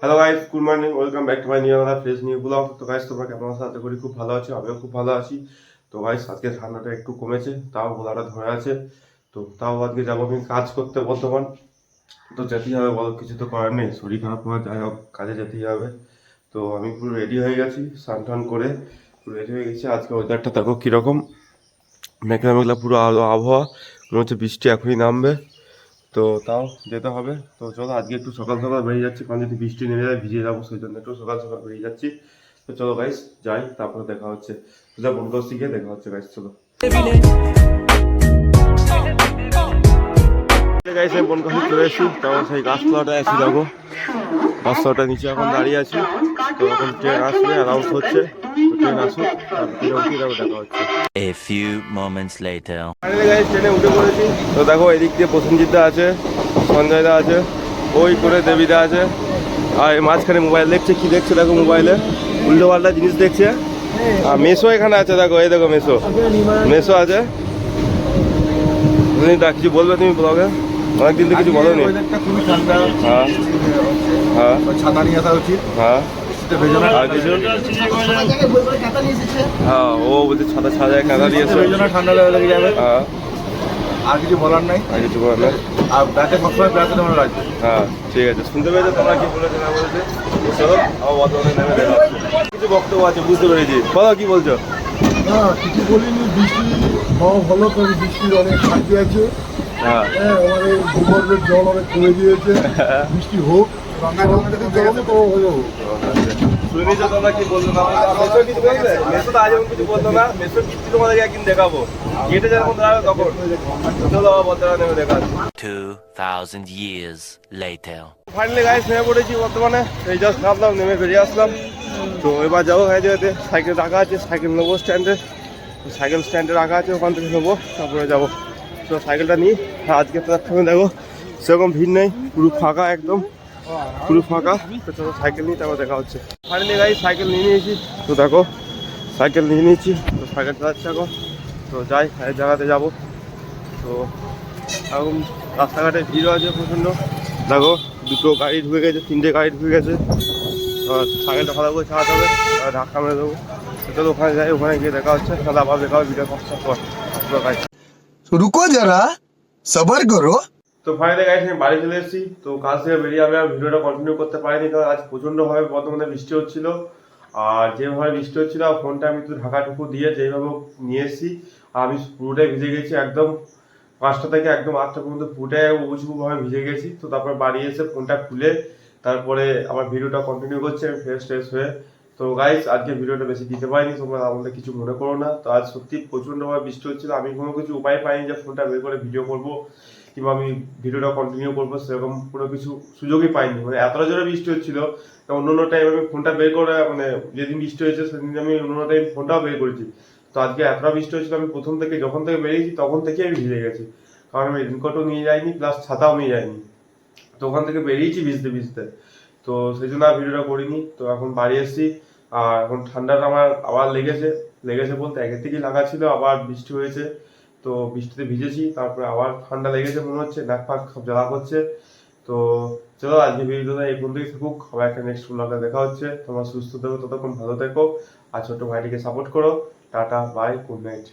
Hello guys, good morning, welcome back to my new another fresh new blog. তো guys, তোমরা কেমন আছো? আশা করি খুব ভালো আছো, আমিও খুব ভালো আছি। তো গাইস, আজকে ঠান্ডাটা একটু কমেছে, তাও গলাটা ধরে আছে। তো তাও আজকে যাবো আমি কাজ করতে বর্তমান। তো যেতেই হবে, বলো, কিছু তো করার নেই, শরীর খারাপ হওয়া যাই হোক, কাজে যেতেই হবে। তো আমি পুরো রেডি হয়ে গেছি, স্নান টান করে পুরো রেডি হয়ে গেছি। আজকে ওয়েদারটা দেখো কীরকম, মেঘলা মেঘলা পুরো আবহাওয়া, মনে হচ্ছে বৃষ্টি এখনই নামবে। তো তাও যেতে হবে। তো চলো, আজকে একটু সকাল সকাল বেরিয়ে যাচ্ছি, কারণ যদি বৃষ্টি নেমে যায় ভিজে যাবো, সেই জন্য একটু সকাল সকাল বেরিয়ে যাচ্ছি। তো চলো গাইস, যাই, তারপরে দেখা হচ্ছে। সোজা বনগাছি গিয়ে দেখা হচ্ছে গাইস, চলো। গাইস, আমি বনগাছি চলে এসেছি, তারপর সেই গাছতলাটা আছি, দেখো গাছতলাটা নিচে এখন দাঁড়িয়ে আছি। তো এখন ট্রেন আসবে, অ্যানাউন্স হচ্ছে, তো ট্রেন আসুক, তারপর দেখা হচ্ছে। A few moments later. Finally guys, ট্রেনে উঠে পড়েছি। তো দেখো, এদিক দিয়ে প্রসেনজিৎদা আছে, সঞ্জয়দা আছে, ওই করে দেবীদা আছে, আর এই মাঝখানে মোবাইল দেখছে। কি দেখছে দেখো, মোবাইলে উল্টো পাল্টা জিনিস দেখছে। আর মেসো এখানে আছে, দেখো, এই দেখো মেসো, মেসো আছে। কিছু বলবে তুমি ব্লগে? অনেকদিন তো কিছু বলো নি। হ্যাঁ হ্যাঁ, ছাতা নিয়ে আসা উচিত। হ্যাঁ, আর কিছু? হ্যাঁ, ও বলছে ছাতা ছাড়া যায়, কাঁদা দিয়েছে, ঠান্ডা লেগে যাবে। হ্যাঁ, আর কিছু বলার নাই। আর কিছু বলো না। আর ব্যাটে সবসময় প্যারাসিটামল রাখবে। হ্যাঁ, ঠিক আছে, শুনতে পেয়েছো তোমরা কি বলেছে না বলেছে? চলো, আবার বর্তমানে নেমে দেখা হচ্ছে। কিছু বক্তব্য আছে, বুঝতে পেরেছি, বলো কি বলছো? না, কিছু বলিনি। বৃষ্টি হওয়া ভালো, তবে বৃষ্টির অনেক শান্তি আছে। হ্যাঁ, হ্যাঁ, আমাদের ভূগর্ভের জল অনেক কমে গিয়েছে। বৃষ্টি হোক, শুনে নিয়েছো তোমরা কি বলছো না? মেসো কিছু বলবে? মেসো তো আজ এমন কিছু বলতো না। মেসো কিছু তোমাদেরকে একদিন দেখাবো, গেটে যখন দাঁড়াবে তখন। চলো, আবার বর্তমানে নেমে দেখা হচ্ছে। 2000 years later. ফাইনালি গাইস, নেমে পড়েছি বর্তমানে, এই জাস্ট নামলাম, নেমে বেরিয়ে আসলাম। তো এবার যাবো হয়ে যেতে, সাইকেল রাখা আছে, সাইকেল নেবো স্ট্যান্ডে, সাইকেল স্ট্যান্ডে রাখা আছে, ওখান থেকে নেবো, তারপরে যাবো। তো সাইকেলটা নিই। আজকে প্ল্যাটফর্মে দেখো সেরকম ভিড় নেই, পুরো ফাঁকা, একদম পুরো ফাঁকা। তো চলো সাইকেল নিই, তারপর দেখা হচ্ছে। ফাইনালি গাইস, সাইকেল নিয়ে নিয়েছি। তো দেখো, সাইকেল নিয়ে নিয়েছি, তো সাইকেল চালাচ্ছি এখন। তো যাই, এক জায়গাতে যাবো। তো এখন রাস্তাঘাটে ভিড়ও আছে প্রচণ্ড, দেখো দুটো গাড়ি ঢুকে গেছে, তিনটে গাড়ি ঢুকে গেছে। আর সাইকেলটা ভালো করে চালাতে হবে, আর ধাক্কা মেরে দেবো। চলো ওখানে যাই, ওখানে গিয়ে দেখা হচ্ছে। তাহলে আবার দেখা হবে ভিডিও কষ্টের পর। रुको जरा सबर करो। তো ফাইনালি গাইস, আমি বাড়ি চলে এসেছি। তো কাজ থেকে বেরিয়ে আমি আর ভিডিওটা কন্টিনিউ করতে পারিনি, কারণ আজ প্রচণ্ডভাবে বর্তমানে বৃষ্টি হচ্ছিল। আর যেভাবে বৃষ্টি হচ্ছিল, ফোনটা আমি একটু ঢাকাটুকু দিয়ে যেভাবে নিয়ে এসেছি, আমি পুরোটাই ভিজে গেছি একদম। 5টা থেকে একদম 8টা পর্যন্ত পুরোটাই উবুঝুবুভাবে ভিজে গেছি। তো তারপর বাড়ি এসে ফোনটা খুলে তারপরে আমার ভিডিওটা কন্টিনিউ করছি আমি ফ্রেশ ট্রেশ হয়ে। তো গাইস, আজকে ভিডিওটা বেশি দিতে পারিনি, তোমরা আমাদের কিছু মনে করো না। তো আজ সত্যি প্রচণ্ডভাবে বৃষ্টি হচ্ছিল, আমি কোনো কিছু উপায় পাইনি যে ফোনটা বের করে ভিডিও করবো কিংবা আমি ভিডিওটা কন্টিনিউ করবো, সেরকম কোনো কিছু সুযোগই পাইনি। মানে এতটা জোরে বৃষ্টি হচ্ছিল, অন্য অন্য টাইম আমি ফোনটা বের করে, মানে যেদিন বৃষ্টি হয়েছে সেদিন আমি অন্য টাইম ফোনটাও বের করেছি। তো আজকে এতটা বৃষ্টি হয়েছিল, আমি প্রথম থেকে যখন থেকে বেরিয়েছি তখন থেকে আমি ভিজে গেছি, কারণ আমি রেনকোটও নিয়ে যাইনি, প্লাস ছাতাও নিয়ে যাইনি। তো ওখান থেকে বেরিয়েছি ভিজতে ভিজতে। তো সেই জন্য আর ভিডিওটা করিনি। তো এখন বাড়ি এসেছি, আর এখন ঠান্ডাটা আমার আবার লেগেছে। লেগেছে বলতে আগের থেকেই লাগা ছিল, আবার বৃষ্টি হয়েছে, তো বৃষ্টিতে ভিজেছি, তারপরে আবার ঠান্ডা লেগেছে মনে হচ্ছে, নাক ফাক সব জ্বালা করছে। তো চলো, আজকে ভিডিওটা এই পর্যন্তই থাকুক, আবার একটা নেক্সট ব্লগে দেখা হচ্ছে। তোমরা সুস্থ থেকো, ততক্ষণ ভালো থেকো, আর ছোট ভাইটিকে সাপোর্ট করো। Tata, bye, good night.